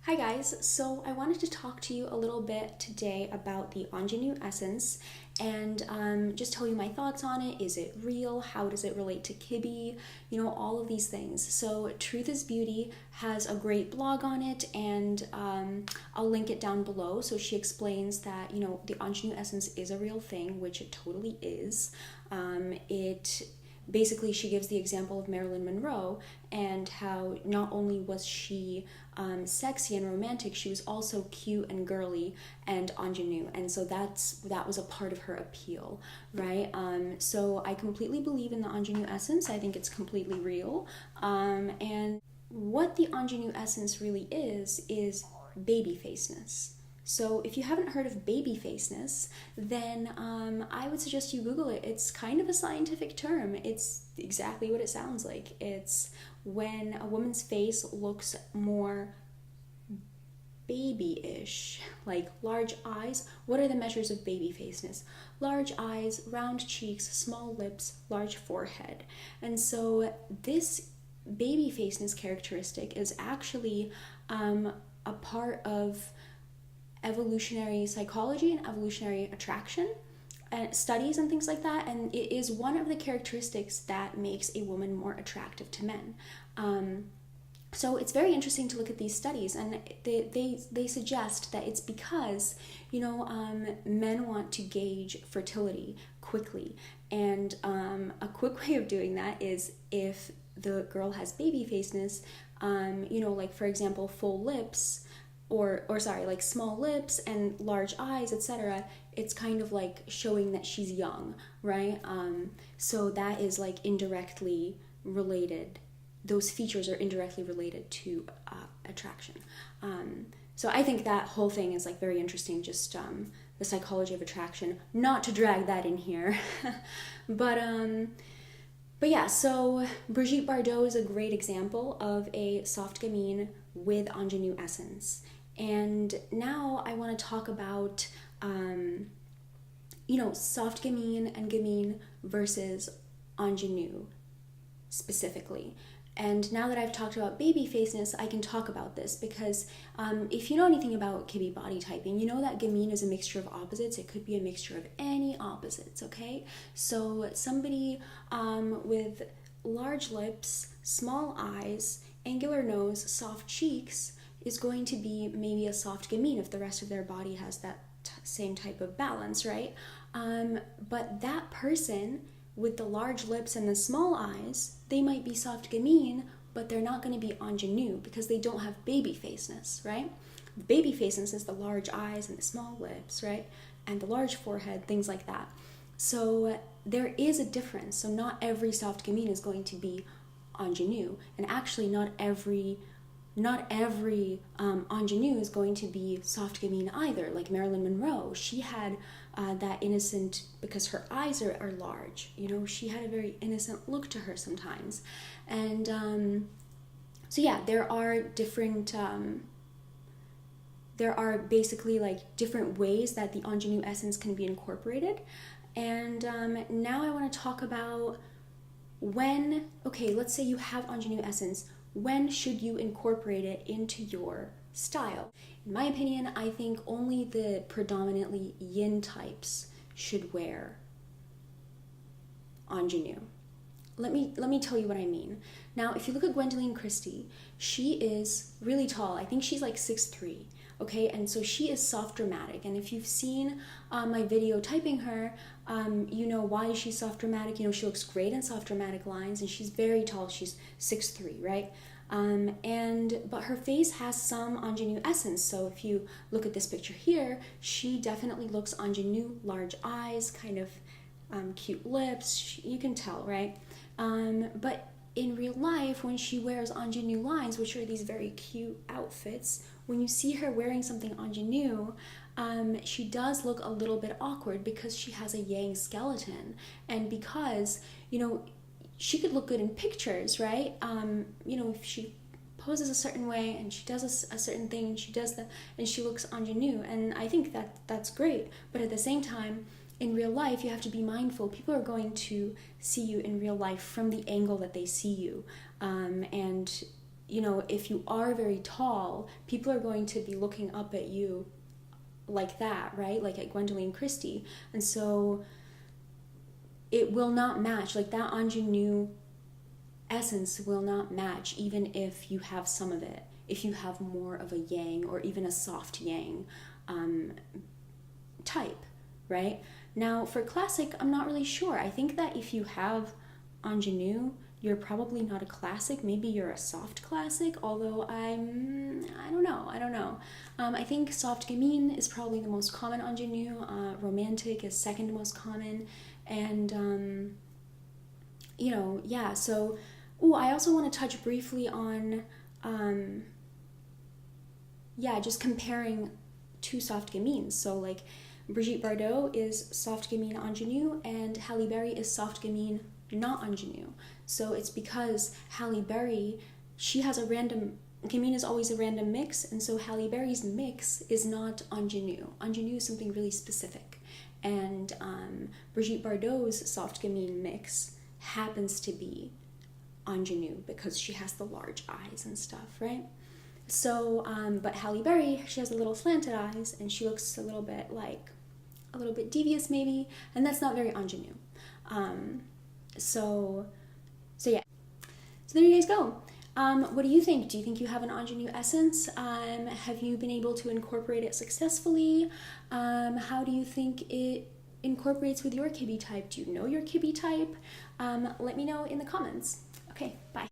Hi guys, so I wanted to talk to you a little bit today about the Ingenue Essence and just tell you my thoughts on it. Is it real? How does it relate to Kibbe? All of these things. So Truth is Beauty has a great blog on it, and I'll link it down below. So she explains that, the Ingenue Essence is a real thing, which it totally is. It basically, she gives the example of Marilyn Monroe and how not only was she sexy and romantic, she was also cute and girly and ingenue, and so that was a part of her appeal, right? So I completely believe in the Ingenue Essence. I think it's completely real, and what the Ingenue Essence really is babyfaceness. So if you haven't heard of babyfaceness, then I would suggest you Google it. It's kind of a scientific term. It's exactly what it sounds like. It's when a woman's face looks more baby-ish, like large eyes. What are the measures of babyfaceness? Large eyes, round cheeks, small lips, large forehead. And so this babyfaceness characteristic is actually a part of evolutionary psychology and evolutionary attraction studies and things like that, and it is one of the characteristics that makes a woman more attractive to men. So it's very interesting to look at these studies, and they suggest that it's because men want to gauge fertility quickly, and a quick way of doing that is if the girl has babyfaceness, like for example full lips, or sorry, like small lips and large eyes, etc. It's kind of like showing that she's young, right? So that is like indirectly related. Those features are indirectly related to attraction. So I think that whole thing is like very interesting, just the psychology of attraction. Not to drag that in here, but yeah. So Brigitte Bardot is a great example of a soft gamine with Ingenue Essence. And now I want to talk about, soft gamine and gamine versus ingenue specifically. And now that I've talked about babyfaceness, I can talk about this because if you know anything about Kibbe body typing, you know that gamine is a mixture of opposites. It could be a mixture of any opposites, okay? So somebody with large lips, small eyes, angular nose, soft cheeks is going to be maybe a soft gamine if the rest of their body has that same type of balance, right? But that person with the large lips and the small eyes, they might be soft gamine, but they're not going to be ingenue because they don't have babyfaceness, right? Babyfaceness is the large eyes and the small lips, right? And the large forehead, things like that. So there is a difference. So not every soft gamine is going to be ingenue, and actually not every ingenue is going to be soft gamine either. Like Marilyn Monroe, she had that innocent, because her eyes are large, she had a very innocent look to her sometimes. And so yeah, there are basically like different ways that the Ingenue Essence can be incorporated. And now I want to talk about let's say you have Ingenue Essence. When should you incorporate it into your style? In my opinion, I think only the predominantly yin types should wear ingenue. Let me tell you what I mean. Now, if you look at Gwendoline Christie, she is really tall. I think she's like 6'3", okay? And so she is soft dramatic. And if you've seen my video typing her, you know why she's soft dramatic. She looks great in soft dramatic lines, and she's very tall. She's 6'3", right? But her face has some ingenue essence. So if you look at this picture here, she definitely looks ingenue, large eyes, kind of cute lips. You can tell, right? But in real life, when she wears ingenue lines, which are these very cute outfits, when you see her wearing something ingenue, she does look a little bit awkward because she has a yang skeleton, and because she could look good in pictures, right? If she poses a certain way and she does a certain thing and she does that and she looks ingenue, and I think that's great. But at the same time, in real life, you have to be mindful. People are going to see you in real life from the angle that they see you, and you know, if you are very tall, people are going to be looking up at you like that, right? Like at Gwendoline Christie. And so it will not match, like that ingenue essence will not match even if you have some of it, if you have more of a yang or even a soft yang type, right? Now for classic, I'm not really sure. I think that if you have ingenue, you're probably not a classic. Maybe you're a soft classic, although I don't know. I think soft gamine is probably the most common ingenue. Romantic is second most common. And, you know, yeah, so, I also want to touch briefly on, just comparing two soft gamines. So, like, Brigitte Bardot is soft gamine ingenue, and Halle Berry is soft gamine not ingenue. So it's because Halle Berry, she has a random, gamine is always a random mix, and so Halle Berry's mix is not ingenue. Ingenue is something really specific. And Brigitte Bardot's soft gamine mix happens to be ingenue because she has the large eyes and stuff, right? So, but Halle Berry, she has a little slanted eyes, and she looks a little bit devious maybe, and that's not very ingenue. So yeah. So there you guys go. What do you think? Do you think you have an ingenue essence? Have you been able to incorporate it successfully? How do you think it incorporates with your Kibbe type? Do you know your Kibbe type? Let me know in the comments. Okay, bye.